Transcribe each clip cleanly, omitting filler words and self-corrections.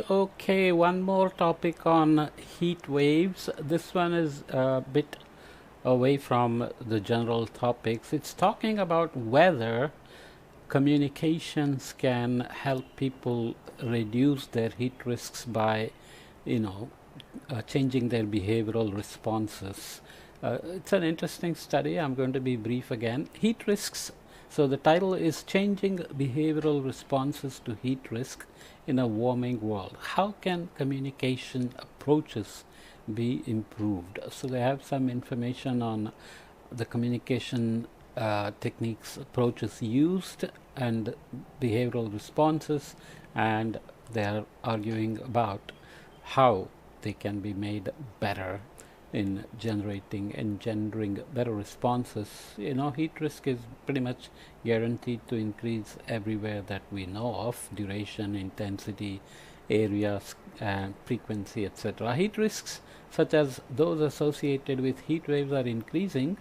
Okay, one more topic on heat waves. This one is a bit away from the general topics. It's talking about whether communications can help people reduce their heat risks by, you know, changing their behavioral responses. It's an interesting study. I'm going to be brief again. Heat risks. So the title is Changing Behavioral Responses to Heat Risk in a Warming World. How can communication approaches be improved? So they have some information on the communication techniques, approaches used, and behavioral responses, and they are arguing about how they can be made better in engendering better responses. You know, heat risk is pretty much guaranteed to increase everywhere that we know of: duration, intensity, areas, and frequency, etc. Heat risks such as those associated with heat waves are increasing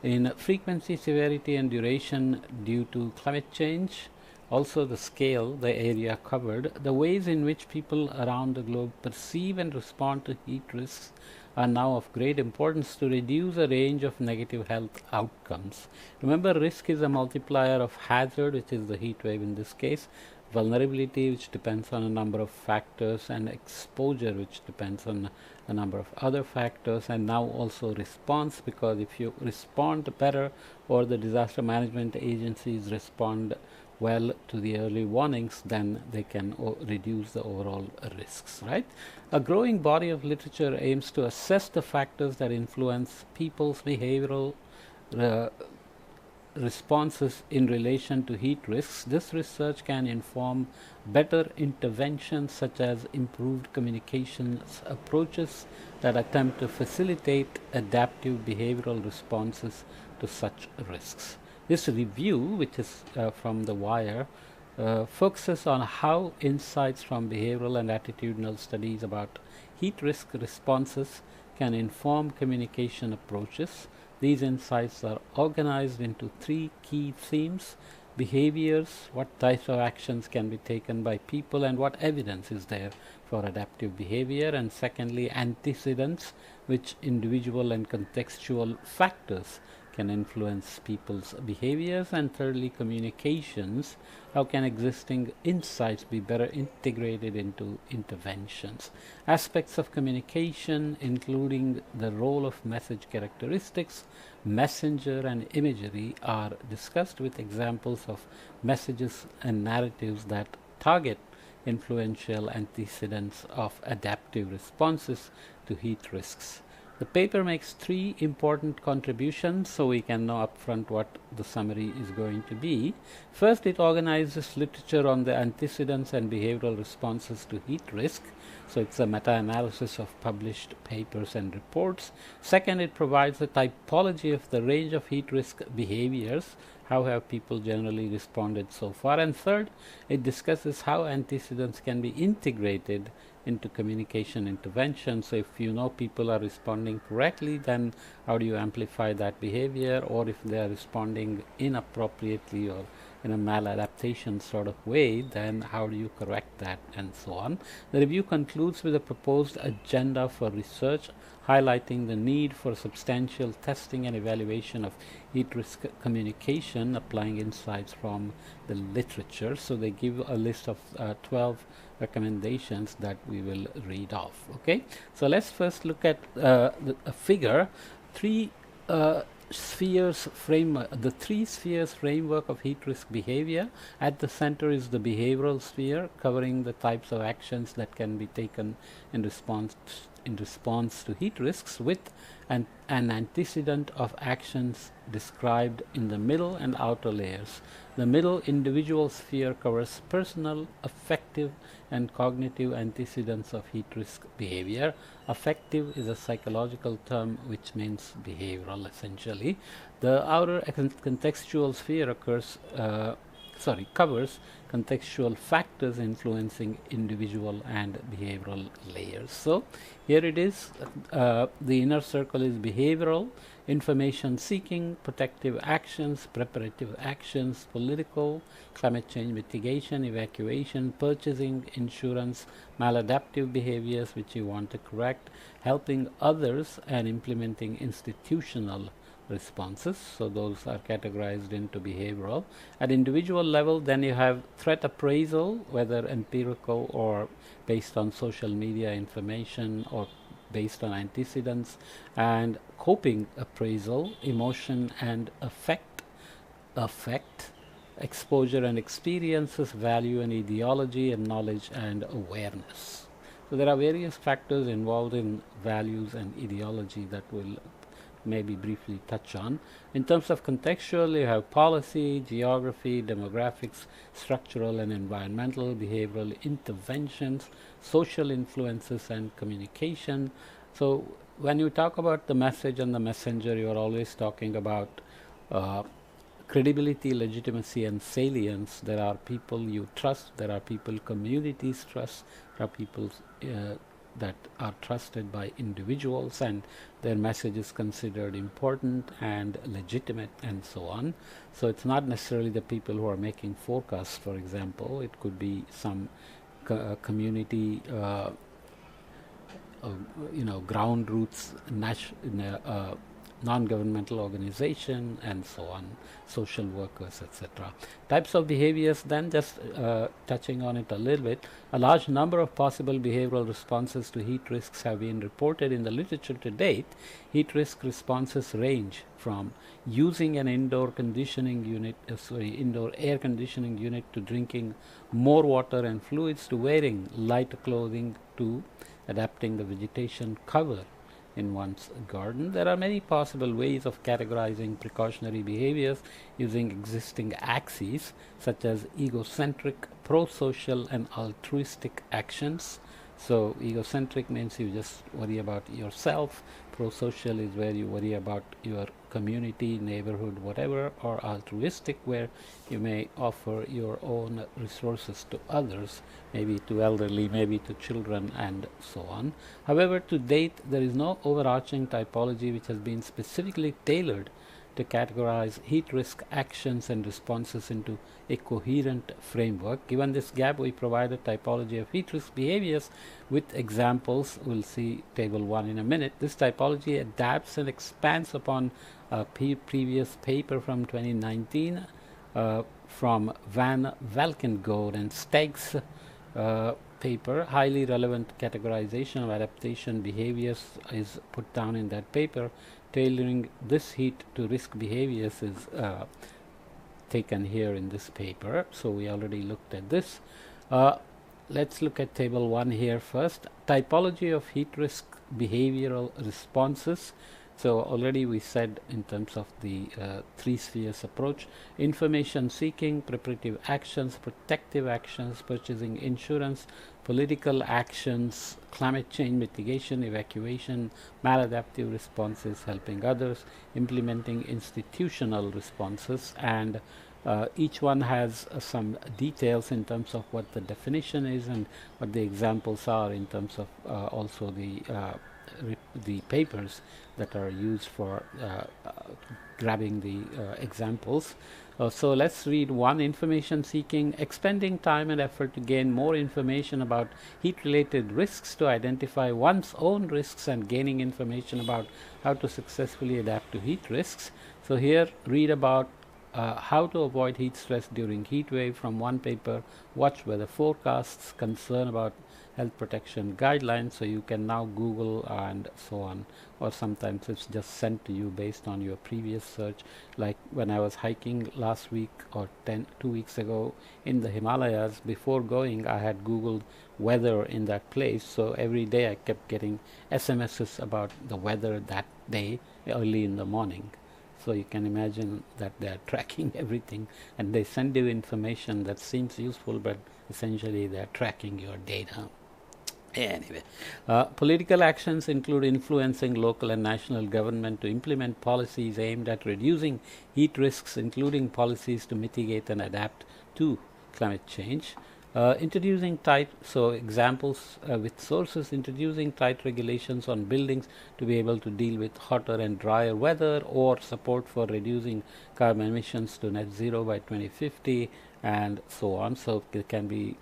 in frequency, severity, and duration due to climate change. Also the scale, the area covered, the ways in which people around the globe perceive and respond to heat risks are now of great importance to reduce a range of negative health outcomes. Remember, risk is a multiplier of hazard, which is the heat wave in this case, vulnerability, which depends on a number of factors, and exposure, which depends on a number of other factors, and now also response, because if you respond better, or the disaster management agencies respond well to the early warnings, then they can reduce the overall risks, right? A growing body of literature aims to assess the factors that influence people's behavioral responses in relation to heat risks. This research can inform better interventions such as improved communications approaches that attempt to facilitate adaptive behavioral responses to such risks. This review, which is from The Wire, focuses on how insights from behavioral and attitudinal studies about heat risk responses can inform communication approaches. These insights are organized into three key themes: behaviors, what types of actions can be taken by people, and what evidence is there for adaptive behavior; and secondly, antecedents, which individual and contextual factors can influence people's behaviors; and thirdly, communications, how can existing insights be better integrated into interventions. Aspects of communication, including the role of message characteristics, messenger, and imagery, are discussed with examples of messages and narratives that target influential antecedents of adaptive responses to heat risks. The paper makes three important contributions, so we can know upfront what the summary is going to be. First, it organizes literature on the antecedents and behavioral responses to heat risk. So it's a meta-analysis of published papers and reports. Second, it provides a typology of the range of heat risk behaviors. How have people generally responded so far? And third, it discusses how antecedents can be integrated into communication intervention. So if you know people are responding correctly, then how do you amplify that behavior? Or if they are responding inappropriately or in a maladaptation sort of way, then how do you correct that, and so on. The review concludes with a proposed agenda for research, highlighting the need for substantial testing and evaluation of heat risk communication, applying insights from the literature. So they give a list of 12 recommendations that we will read off. Okay, so let's first look at a figure. The three spheres framework of heat risk behavior. At the center is the behavioral sphere, covering the types of actions that can be taken in response to heat risks, with an antecedent of actions described in the middle and outer layers. The middle individual sphere covers personal, affective, and cognitive antecedents of heat risk behavior. Affective is a psychological term which means behavioral, essentially. The outer contextual sphere covers contextual factors influencing individual and behavioral layers. So here it is, the inner circle is behavioral, information seeking, protective actions, preparative actions, political, climate change mitigation, evacuation, purchasing, insurance, maladaptive behaviors which you want to correct, helping others, and implementing institutional responses. So those are categorized into behavioral. At individual level, then you have threat appraisal, whether empirical or based on social media information or based on antecedents, and coping appraisal, emotion and affect, exposure and experiences, value and ideology, and knowledge and awareness. So there are various factors involved in values and ideology that will maybe briefly touch on. In terms of contextual, you have policy, geography, demographics, structural and environmental, behavioral interventions, social influences, and communication. So when you talk about the message and the messenger, you are always talking about credibility, legitimacy, and salience. There are people you trust, there are people communities trust, there are people that are trusted by individuals, and their message is considered important and legitimate, and so on. So it's not necessarily the people who are making forecasts, for example. It could be some community ground roots non-governmental organization, and so on, social workers, etc. Types of behaviors, then just touching on it a little bit, a large number of possible behavioral responses to heat risks have been reported in the literature to date. Heat risk responses range from using an indoor air conditioning unit, to drinking more water and fluids, to wearing light clothing, to adapting the vegetation cover in one's garden. There are many possible ways of categorizing precautionary behaviors using existing axes, such as egocentric, pro-social, and altruistic actions. So egocentric means you just worry about yourself, pro-social is where you worry about your community, neighborhood, whatever, or altruistic, where you may offer your own resources to others, maybe to elderly, maybe to children, and so on. However, to date, there is no overarching typology which has been specifically tailored to categorize heat risk actions and responses into a coherent framework. Given this gap, we provide a typology of heat risk behaviors with examples. We'll see table 1 in a minute. This typology adapts and expands upon a previous paper from 2019 from Van Valkengoed and Steg's paper. Highly relevant categorization of adaptation behaviors is put down in that paper. Tailoring this heat to risk behaviors is taken here in this paper. So we already looked at this. Let's look at table 1 here first. Typology of heat risk behavioral responses. So already we said, in terms of the 3 spheres approach: information seeking, preparative actions, protective actions, purchasing insurance, political actions, climate change mitigation, evacuation, maladaptive responses, helping others, implementing institutional responses, and each one has some details in terms of what the definition is and what the examples are, in terms of also the papers that are used for grabbing the examples. So let's read 1. Information seeking: expending time and effort to gain more information about heat related risks, to identify one's own risks, and gaining information about how to successfully adapt to heat risks. So here, read about how to avoid heat stress during heat wave from one paper, watch weather forecasts, concern about health protection guidelines. So you can now Google and so on, or sometimes it's just sent to you based on your previous search. Like when I was hiking last week or 2 weeks ago in the Himalayas, before going I had Googled weather in that place, so every day I kept getting SMSs about the weather that day early in the morning. So you can imagine that they are tracking everything, and they send you information that seems useful, but essentially they are tracking your data. Anyway, political actions include influencing local and national government to implement policies aimed at reducing heat risks, including policies to mitigate and adapt to climate change. Introducing tight, so examples with sources, introducing tight regulations on buildings to be able to deal with hotter and drier weather, or support for reducing carbon emissions to net zero by 2050, and so on. So it can be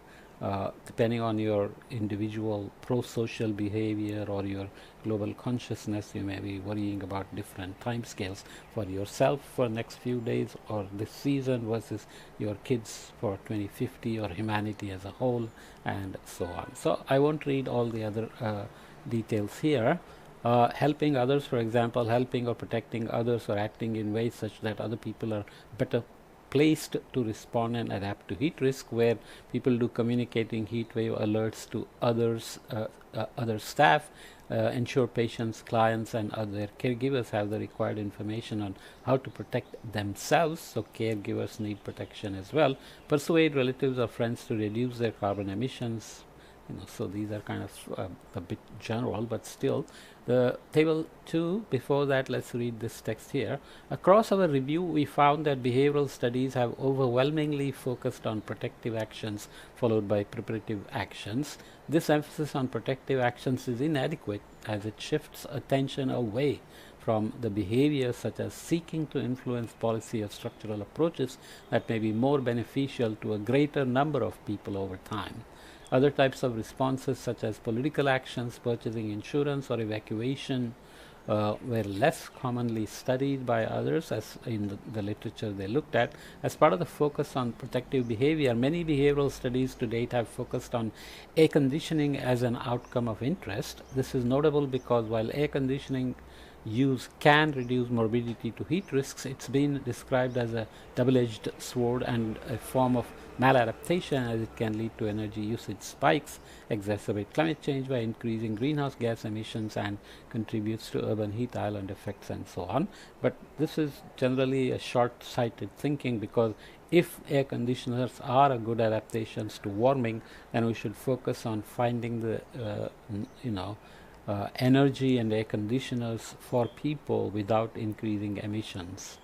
depending on your individual pro-social behavior or your global consciousness, you may be worrying about different time scales for yourself for next few days or this season versus your kids for 2050 or humanity as a whole, and so on. So I won't read all the other details here. Helping others, for example, helping or protecting others or acting in ways such that other people are better placed to respond and adapt to heat risk, where people do communicating heat wave alerts to others, other staff, ensure patients, clients, and other caregivers have the required information on how to protect themselves. So caregivers need protection as well. Persuade relatives or friends to reduce their carbon emissions. So these are kind of a bit general, but still. The table 2, before that, let's read this text here. Across our review, we found that behavioral studies have overwhelmingly focused on protective actions followed by preparative actions. This emphasis on protective actions is inadequate as it shifts attention away from the behaviors such as seeking to influence policy or structural approaches that may be more beneficial to a greater number of people over time. Other types of responses such as political actions, purchasing insurance, or evacuation were less commonly studied by others, as in the literature they looked at. As part of the focus on protective behavior, many behavioral studies to date have focused on air conditioning as an outcome of interest. This is notable because while air conditioning use can reduce morbidity to heat risks, it's been described as a double-edged sword and a form of maladaptation, as it can lead to energy usage spikes, exacerbate climate change by increasing greenhouse gas emissions, and contributes to urban heat island effects, and so on. But this is generally a short-sighted thinking, because if air conditioners are a good adaptations to warming, then we should focus on finding the energy and air conditioners for people without increasing emissions.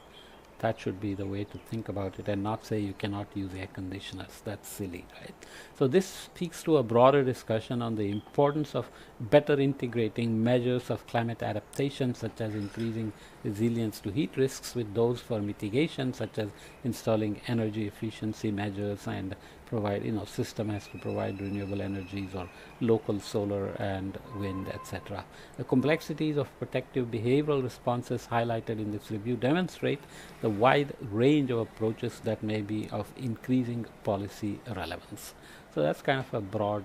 That should be the way to think about it, and not say you cannot use air conditioners. That's silly, right? So this speaks to a broader discussion on the importance of better integrating measures of climate adaptation, such as increasing resilience to heat risks, with those for mitigation, such as installing energy efficiency measures and provide, system has to provide renewable energies or local solar and wind, etc. The complexities of protective behavioral responses highlighted in this review demonstrate the wide range of approaches that may be of increasing policy relevance. So that's kind of a broad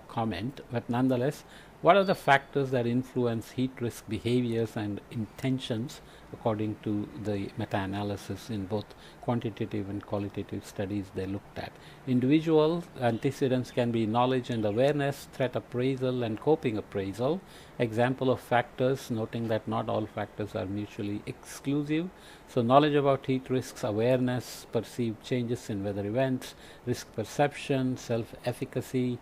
comment, but nonetheless, what are the factors that influence heat risk behaviors and intentions according to the meta-analysis in both quantitative and qualitative studies they looked at? Individual antecedents can be knowledge and awareness, threat appraisal, and coping appraisal. Example of factors, noting that not all factors are mutually exclusive. So knowledge about heat risks, awareness, perceived changes in weather events, risk perception, self-efficacy,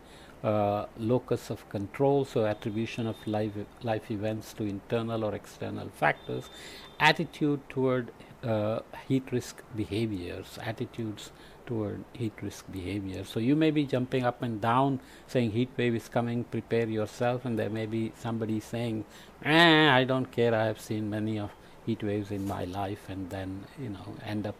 locus of control, so attribution of life events to internal or external factors, attitude toward heat risk behaviors, attitudes toward heat risk behavior. So you may be jumping up and down saying heat wave is coming, prepare yourself, and there may be somebody saying, I don't care, I have seen many of heat waves in my life, and then end up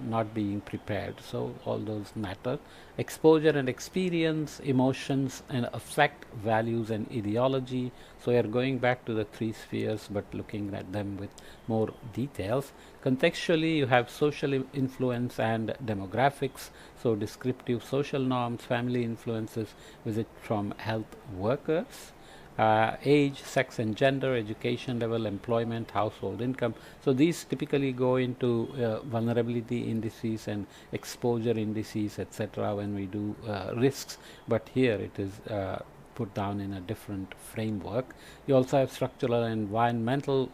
not being prepared. So all those matter. Exposure and experience, emotions and affect, values and ideology. So we are going back to the three spheres, but looking at them with more details. Contextually, you have social influence and demographics. So descriptive social norms, family influences, visit from health workers. Age, sex and gender, education level, employment, household income. So these typically go into vulnerability indices and exposure indices, etc. when we do risks, but here it is put down in a different framework. You also have structural and environmental,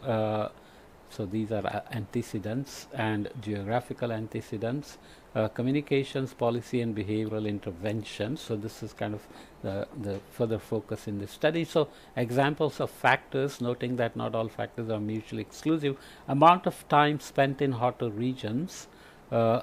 so these are antecedents, and geographical antecedents, communications, policy and behavioral interventions. So this is kind of the further focus in this study. So examples of factors, noting that not all factors are mutually exclusive. Amount of time spent in hotter regions,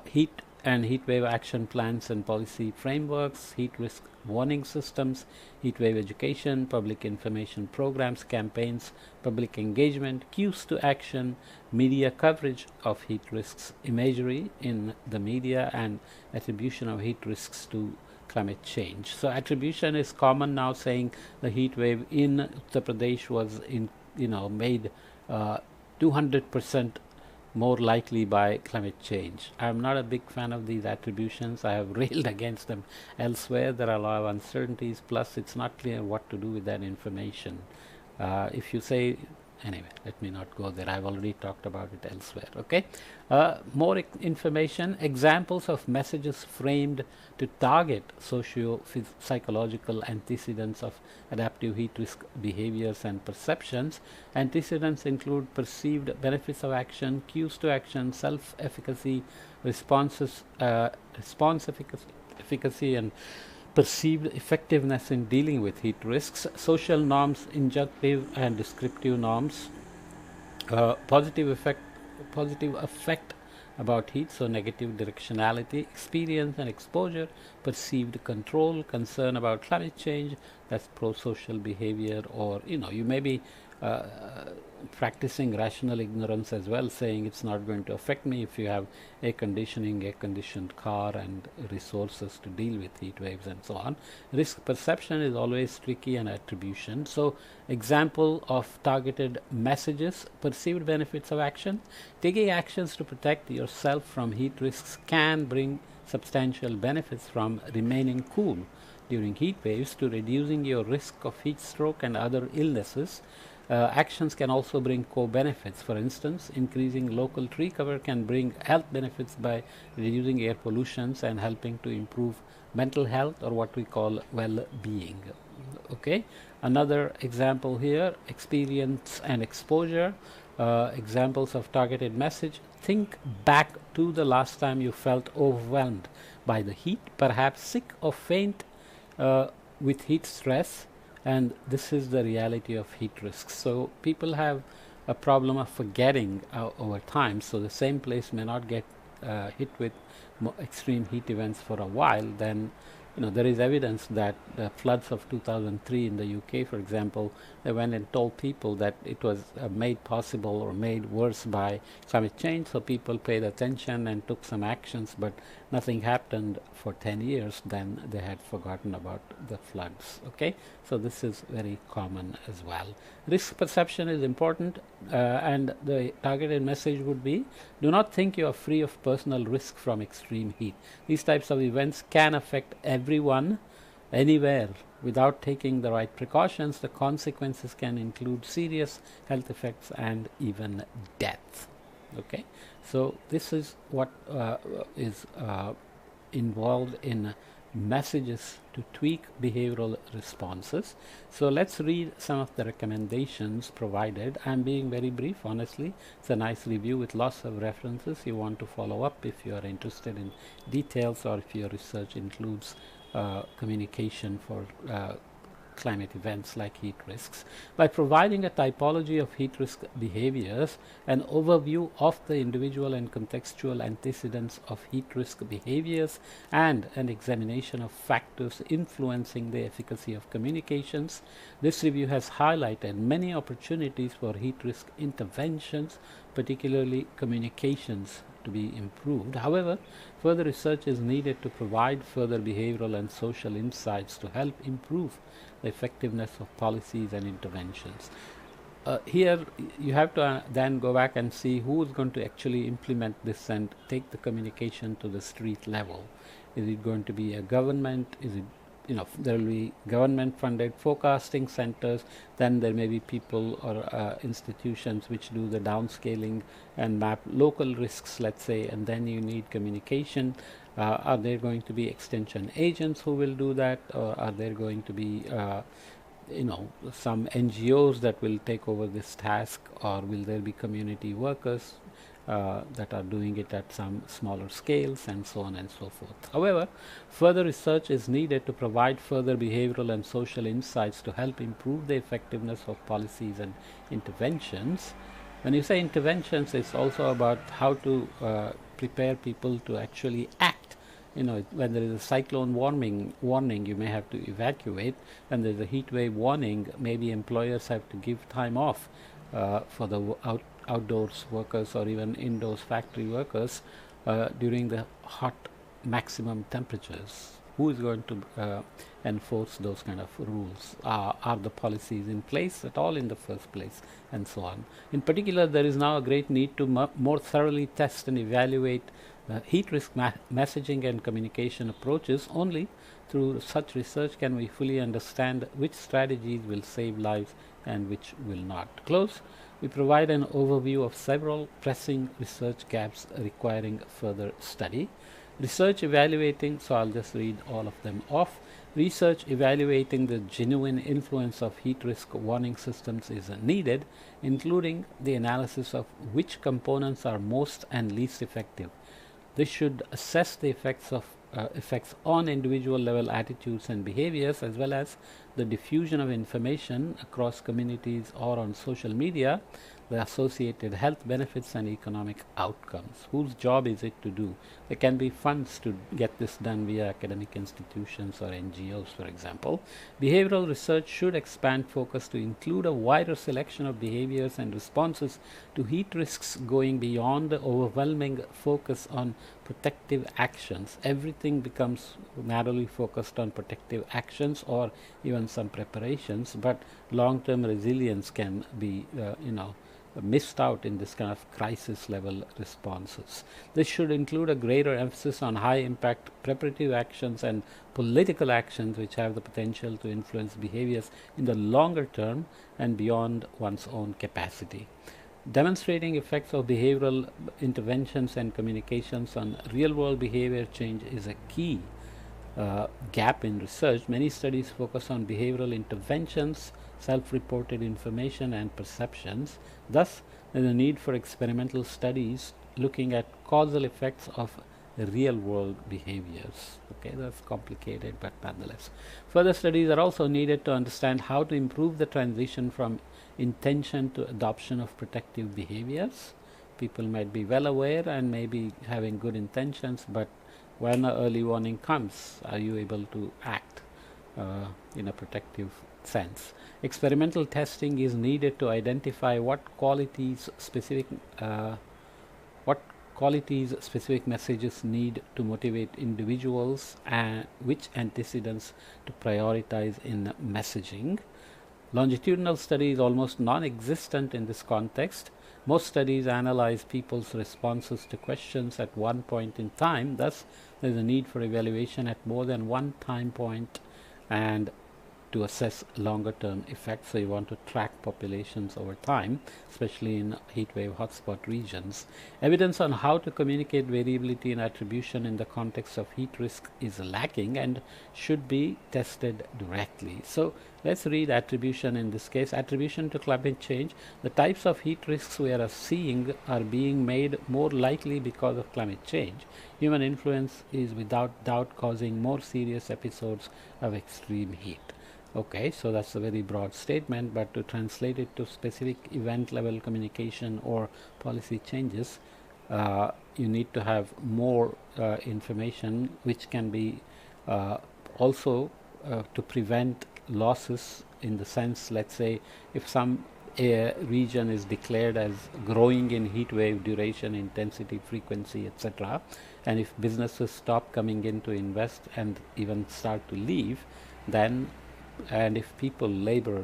heat and heat wave action plans and policy frameworks, heat risk warning systems, heat wave education, public information programs, campaigns, public engagement, cues to action, media coverage of heat risks, imagery in the media, and attribution of heat risks to climate change. So attribution is common now, saying the heat wave in Uttar Pradesh was made 200% more likely by climate change. I'm not a big fan of these attributions. I have railed against them elsewhere. There are a lot of uncertainties, plus it's not clear what to do with that information. If you say, anyway, let me not go there. I've already talked about it elsewhere. Okay, more information, examples of messages framed to target socio-psychological antecedents of adaptive heat risk behaviors and perceptions. Antecedents include perceived benefits of action, cues to action, self-efficacy, response efficacy, and perceived effectiveness in dealing with heat risks. Social norms, injunctive and descriptive norms, positive effect about heat, so negative directionality, experience and exposure, perceived control, concern about climate change, that's pro-social behavior, or you may be practicing rational ignorance as well, saying it's not going to affect me if you have air conditioned car and resources to deal with heat waves and so on. Risk perception is always tricky, and attribution. So example of targeted messages, perceived benefits of action. Taking actions to protect yourself from heat risks can bring substantial benefits, from remaining cool during heat waves to reducing your risk of heat stroke and other illnesses. Actions can also bring co-benefits. For instance, increasing local tree cover can bring health benefits by reducing air pollutions and helping to improve mental health, or what we call well-being. Okay, another example here, experience and exposure. Examples of targeted message: think back to the last time you felt overwhelmed by the heat, perhaps sick or faint with heat stress, and this is the reality of heat risks. So people have a problem of forgetting over time, so the same place may not get hit with extreme heat events for a while. Then there is evidence that the floods of 2003 in the UK, for example, they went and told people that it was made possible or made worse by climate change, so people paid attention and took some actions, but nothing happened for 10 years. Then they had forgotten about the floods. Okay, so this is very common as well. Risk perception is important, and the targeted message would be: do not think you are free of personal risk from extreme heat. These types of events can affect everyone, anywhere. Without taking the right precautions, the consequences can include serious health effects and even death. Okay, so this is what is involved in messages to tweak behavioral responses. So let's read some of the recommendations provided. I'm being very brief, honestly. It's a nice review with lots of references. You want to follow up if you are interested in details, or if your research includes communication for climate events like heat risks. By providing a typology of heat risk behaviors, an overview of the individual and contextual antecedents of heat risk behaviors, and an examination of factors influencing the efficacy of communications, this review has highlighted many opportunities for heat risk interventions, particularly communications, to be improved. However, further research is needed to provide further behavioral and social insights to help improve the effectiveness of policies and interventions. Here you have to then go back and see who is going to actually implement this and take the communication to the street level. Is it going to be a government? Is it, there will be government funded forecasting centers, then there may be people or institutions which do the downscaling and map local risks, let's say, and then you need communication. Are there going to be extension agents who will do that, or are there going to be some NGOs that will take over this task, or will there be community workers that are doing it at some smaller scales, and so on and so forth. However, further research is needed to provide further behavioral and social insights to help improve the effectiveness of policies and interventions. When you say interventions, it's also about how to prepare people to actually act. When there is a cyclone warning, you may have to evacuate. When there's a heat wave warning, maybe employers have to give time off for the outdoors workers or even indoors factory workers during the hot maximum temperatures. Who is going to enforce those kind of rules? Are the policies in place at all in the first place, and so on? In particular, there is now a great need to more thoroughly test and evaluate heat risk messaging and communication approaches. Only through such research can we fully understand which strategies will save lives and which will not. To close, we provide an overview of several pressing research gaps requiring further study. Research evaluating, so I'll just read all of them off. Research evaluating the genuine influence of heat risk warning systems is needed, including the analysis of which components are most and least effective. This should assess the effects on individual level attitudes and behaviors, as well as the diffusion of information across communities or on social media, the associated health benefits and economic outcomes. Whose job is it to do? There can be funds to get this done via academic institutions or NGOs, for example. Behavioral research should expand focus to include a wider selection of behaviors and responses to heat risks, going beyond the overwhelming focus on protective actions. Everything becomes narrowly focused on protective actions or even some preparations, but long-term resilience can be missed out in this kind of crisis level responses. This should include a greater emphasis on high impact preparative actions and political actions which have the potential to influence behaviors in the longer term and beyond one's own capacity. Demonstrating effects of behavioral interventions and communications on real world behavior change is a key gap in research. Many studies focus on behavioral interventions, self-reported information and perceptions. Thus, there is a need for experimental studies looking at causal effects of real world behaviors. Okay, that's complicated, but nonetheless. Further studies are also needed to understand how to improve the transition from intention to adoption of protective behaviors. People might be well aware and maybe having good intentions, but when an early warning comes, are you able to act in a protective sense? Experimental testing is needed to identify what qualities specific messages need to motivate individuals and which antecedents to prioritize in messaging. Longitudinal study is almost non-existent in this context. Most studies analyze people's responses to questions at one point in time. Thus, there is a need for evaluation at more than one time point and to assess longer term effects. So you want to track populations over time, especially in heatwave hotspot regions. Evidence on how to communicate variability and attribution in the context of heat risk is lacking and should be tested directly. So let's read attribution in this case. Attribution to climate change. The types of heat risks we are seeing are being made more likely because of climate change. Human influence is without doubt causing more serious episodes of extreme heat. Okay, so that's a very broad statement, but to translate it to specific event level communication or policy changes, you need to have more information which can be also to prevent losses, in the sense, let's say, if some region is declared as growing in heat wave duration, intensity, frequency, etc., and if businesses stop coming in to invest and even start to leave, then and if people, labor,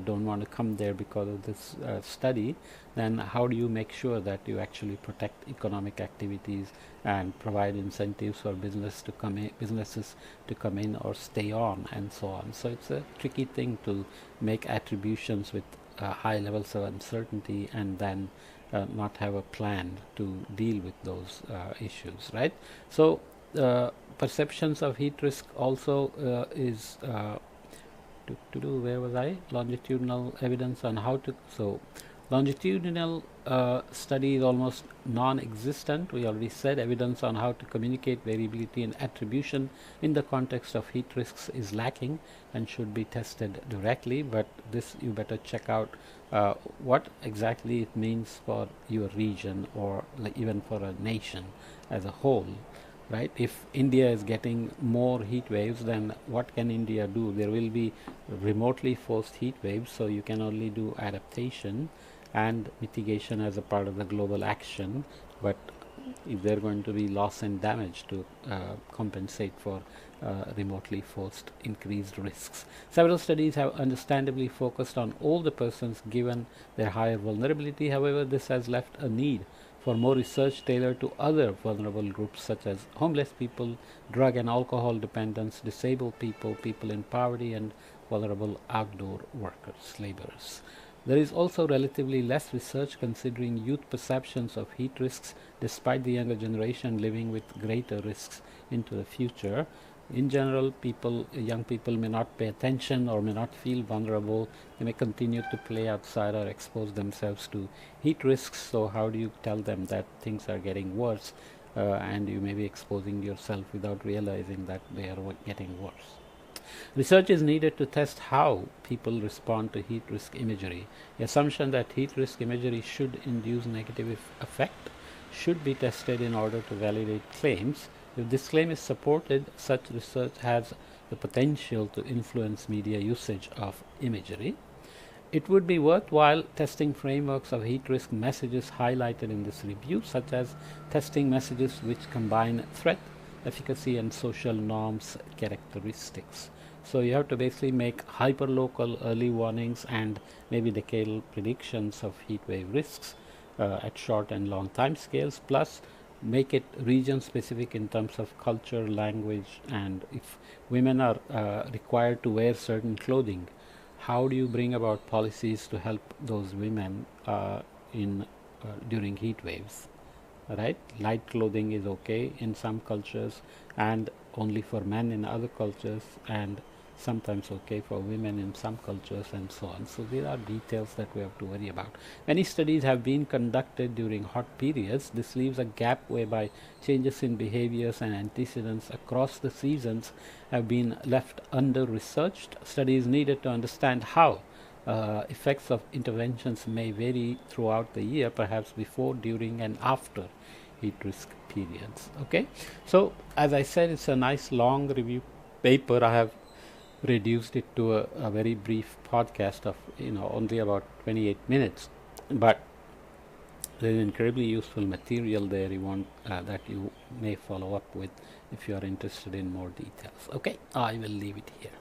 don't want to come there because of this study, then how do you make sure that you actually protect economic activities and provide incentives for businesses to come in or stay on, and so on. So it's a tricky thing to make attributions with high levels of uncertainty and then not have a plan to deal with those issues, right? So perceptions of heat risk also is where was I? Longitudinal evidence on how to, so Longitudinal study is almost non-existent. We already said evidence on how to communicate variability and attribution in the context of heat risks is lacking and should be tested directly, but this you better check out what exactly it means for your region or like even for a nation as a whole. Right, if India is getting more heat waves, then what can India do? There will be remotely forced heat waves, so you can only do adaptation and mitigation as a part of the global action, but if they're going to be loss and damage to compensate for remotely forced increased risks. Several studies have understandably focused on older persons given their higher vulnerability. However, this has left a need for more research tailored to other vulnerable groups such as homeless people, drug and alcohol dependents, disabled people, people in poverty, and vulnerable outdoor workers, laborers. There is also relatively less research considering youth perceptions of heat risks, despite the younger generation living with greater risks into the future. In general, young people may not pay attention or may not feel vulnerable. They may continue to play outside or expose themselves to heat risks. So how do you tell them that things are getting worse and you may be exposing yourself without realizing that they are getting worse? Research is needed to test how people respond to heat risk imagery. The assumption that heat risk imagery should induce negative effect should be tested in order to validate claims. If this claim is supported, such research has the potential to influence media usage of imagery. It would be worthwhile testing frameworks of heat risk messages highlighted in this review, such as testing messages which combine threat, efficacy, and social norms characteristics. So you have to basically make hyperlocal early warnings and maybe decadal predictions of heat wave risks at short and long time scales, plus make it region specific in terms of culture, language, and if women are required to wear certain clothing, how do you bring about policies to help those women in during heat waves? Right, light clothing is okay in some cultures and only for men in other cultures, and sometimes okay for women in some cultures, and so on. So there are details that we have to worry about. Many studies have been conducted during hot periods. This leaves a gap whereby changes in behaviors and antecedents across the seasons have been left under researched. Studies needed to understand how effects of interventions may vary throughout the year, perhaps before, during, and after heat risk periods. Okay, so as I said, it's a nice long review paper. I have reduced it to a very brief podcast of only about 28 minutes, but there is incredibly useful material there you want that you may follow up with if you are interested in more details. Okay, I will leave it here.